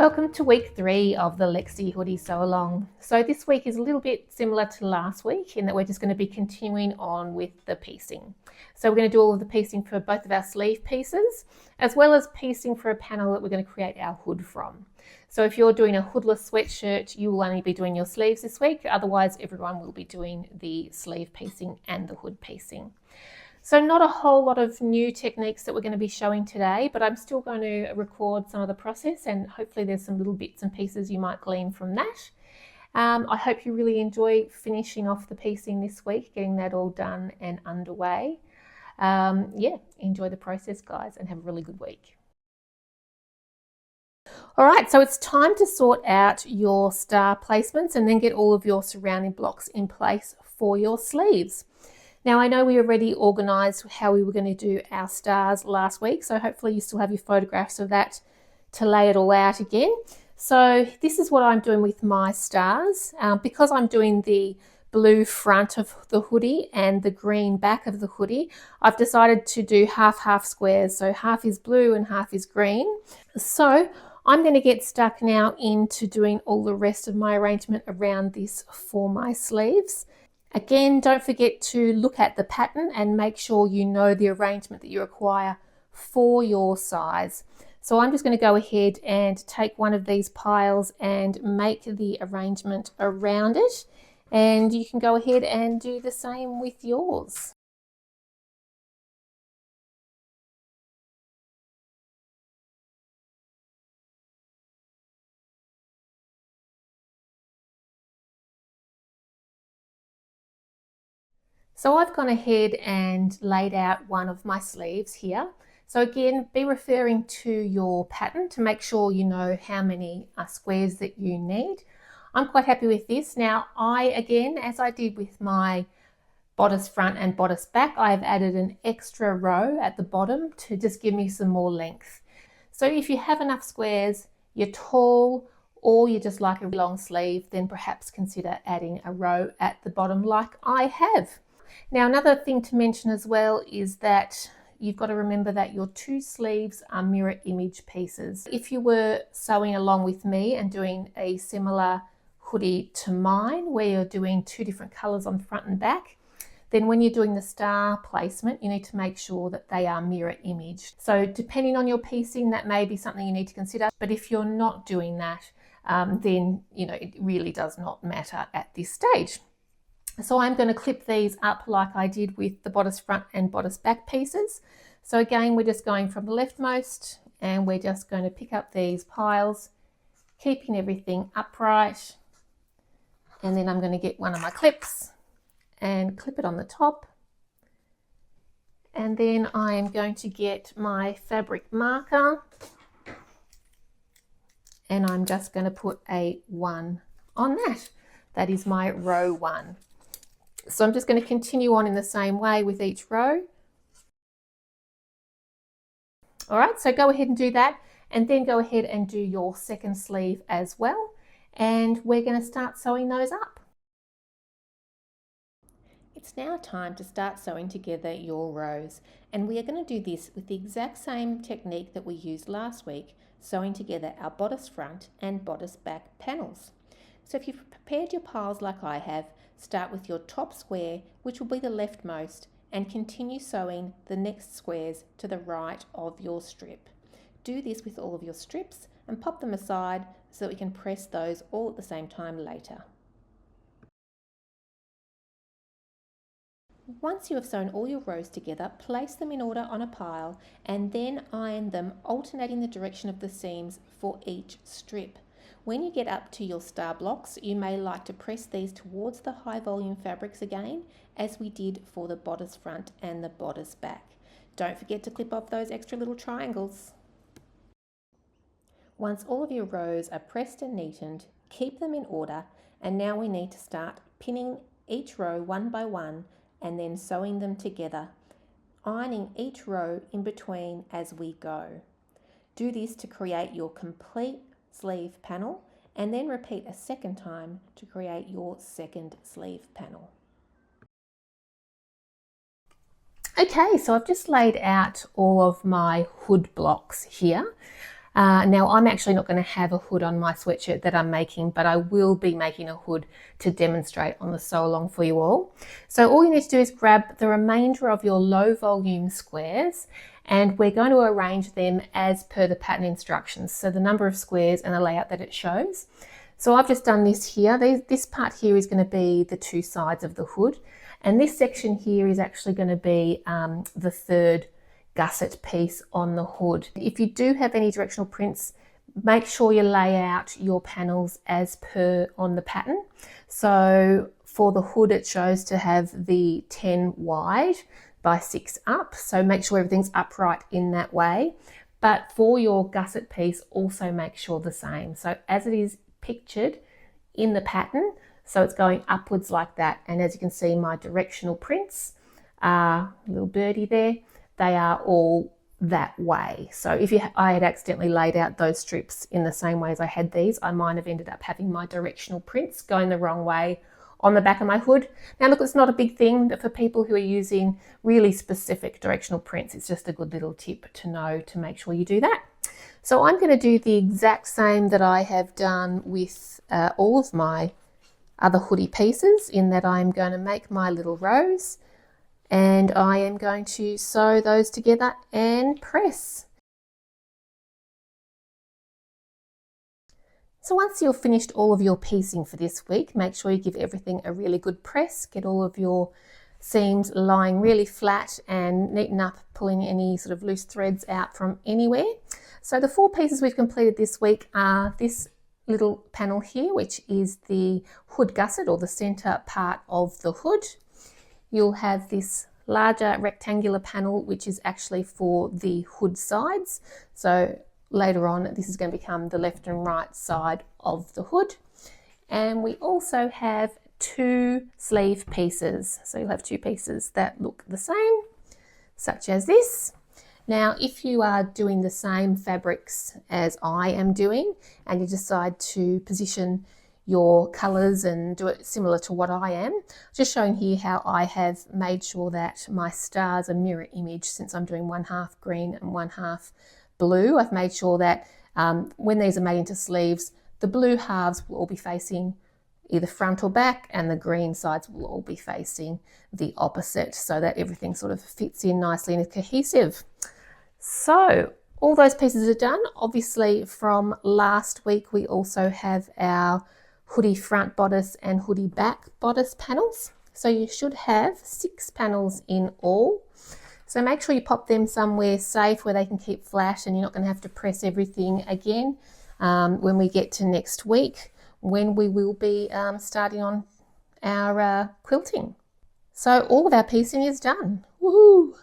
Welcome to week 3 of the Lexi Hoodie Sew Along. So this week is a little bit similar to last week in that we're just going to be continuing on with the piecing. So we're going to do all of the piecing for both of our sleeve pieces, as well as piecing for a panel that we're going to create our hood from. So if you're doing a hoodless sweatshirt, you will only be doing your sleeves this week. Otherwise, everyone will be doing the sleeve piecing and the hood piecing. So not a whole lot of new techniques that we're going to be showing today, but I'm still going to record some of the process and hopefully there's some little bits and pieces you might glean from that. I hope you really enjoy finishing off the piecing this week, getting that all done and underway. Yeah, enjoy the process, guys, and have a really good week. All right, so it's time to sort out your star placements and then get all of your surrounding blocks in place for your sleeves. Now, I know we already organised how we were going to do our stars last week, so hopefully you still have your photographs of that to lay it all out again. So this is what I'm doing with my stars. Because I'm doing the blue front of the hoodie and the green back of the hoodie, I've decided to do half-half squares. So half is blue and half is green. So I'm going to get stuck now into doing all the rest of my arrangement around this for my sleeves. Again, don't forget to look at the pattern and make sure you know the arrangement that you require for your size. So I'm just going to go ahead and take one of these piles and make the arrangement around it. And you can go ahead and do the same with yours. So I've gone ahead and laid out one of my sleeves here. So again, be referring to your pattern to make sure you know how many squares that you need. I'm quite happy with this. Now again, as I did with my bodice front and bodice back, I've added an extra row at the bottom to just give me some more length. So if you have enough squares, you're tall, or you just like a long sleeve, then perhaps consider adding a row at the bottom like I have. Now, another thing to mention as well is that you've got to remember that your two sleeves are mirror image pieces. If you were sewing along with me and doing a similar hoodie to mine, where you're doing two different colors on front and back, then when you're doing the star placement, you need to make sure that they are mirror image. So depending on your piecing, that may be something you need to consider. But if you're not doing that, then it really does not matter at this stage. So I'm going to clip these up like I did with the bodice front and bodice back pieces. So again, we're just going from the leftmost and we're just going to pick up these piles, keeping everything upright. And then I'm going to get one of my clips and clip it on the top. And then I am going to get my fabric marker and I'm just going to put a 1 on that. That is my row 1. So I'm just going to continue on in the same way with each row. All right, so go ahead and do that and then go ahead and do your second sleeve as well. And we're going to start sewing those up. It's now time to start sewing together your rows. And we are going to do this with the exact same technique that we used last week, sewing together our bodice front and bodice back panels. So if you've prepared your piles like I have, start with your top square, which will be the leftmost, and continue sewing the next squares to the right of your strip. Do this with all of your strips and pop them aside so that we can press those all at the same time later. Once you have sewn all your rows together, place them in order on a pile and then iron them, alternating the direction of the seams for each strip. When you get up to your star blocks, you may like to press these towards the high volume fabrics again, as we did for the bodice front and the bodice back. Don't forget to clip off those extra little triangles. Once all of your rows are pressed and neatened, keep them in order, and now we need to start pinning each row one by one and then sewing them together, ironing each row in between as we go. Do this to create your complete sleeve panel and then repeat a second time to create your second sleeve panel. Okay, so I've just laid out all of my hood blocks here. Now I'm actually not going to have a hood on my sweatshirt that I'm making, but I will be making a hood to demonstrate on the sew along for you all. So all you need to do is grab the remainder of your low volume squares, and we're going to arrange them as per the pattern instructions, so the number of squares and the layout that it shows. So I've just done this here. This part here is going to be the two sides of the hood, and this section here is actually going to be the third gusset piece on the hood. If you do have any directional prints, make sure you lay out your panels as per on the pattern. So for the hood, it shows to have the 10 wide by 6 up, so make sure everything's upright in that way. But for your gusset piece, also make sure the same, so as it is pictured in the pattern, so it's going upwards like that. And as you can see, my directional prints are little birdie there, they are all that way. So if I had accidentally laid out those strips in the same way as I had these, I might have ended up having my directional prints going the wrong way on the back of my hood. Now look, it's not a big thing, but for people who are using really specific directional prints, it's just a good little tip to know to make sure you do that. So I'm going to do the exact same that I have done with all of my other hoodie pieces, in that I'm going to make my little rows, and I am going to sew those together and press. So once you've finished all of your piecing for this week, make sure you give everything a really good press, get all of your seams lying really flat and neaten up, pulling any sort of loose threads out from anywhere. So the 4 pieces we've completed this week are this little panel here, which is the hood gusset, or the center part of the hood. You'll have this larger rectangular panel, which is actually for the hood sides. So later on, this is going to become the left and right side of the hood. And we also have 2 sleeve pieces. So you'll have 2 pieces that look the same, such as this. Now, if you are doing the same fabrics as I am doing, and you decide to position your colours and do it similar to what I am, just showing here how I have made sure that my stars are mirror image. Since I'm doing 1/2 green and 1/2 blue, I've made sure that when these are made into sleeves, the blue halves will all be facing either front or back, and the green sides will all be facing the opposite, so that everything sort of fits in nicely and is cohesive. So all those pieces are done. Obviously from last week, we also have our hoodie front bodice and hoodie back bodice panels. So you should have 6 panels in all. So make sure you pop them somewhere safe where they can keep flat, and you're not going to have to press everything again when we get to next week, when we will be starting on our quilting. So all of our piecing is done. Woohoo!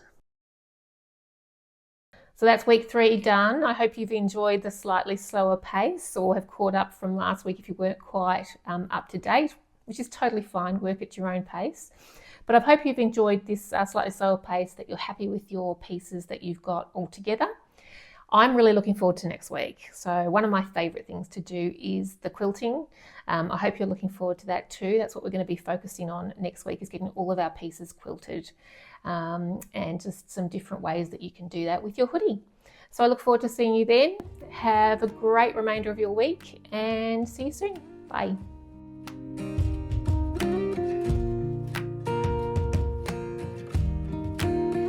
So that's week 3 done. I hope you've enjoyed the slightly slower pace, or have caught up from last week if you weren't quite up to date, which is totally fine. Work at your own pace. But I hope you've enjoyed this slightly slower pace, that you're happy with your pieces that you've got all together. I'm really looking forward to next week. So one of my favourite things to do is the quilting. I hope you're looking forward to that too. That's what we're going to be focusing on next week, is getting all of our pieces quilted, and just some different ways that you can do that with your hoodie. So I look forward to seeing you then. Have a great remainder of your week, and see you soon. Bye.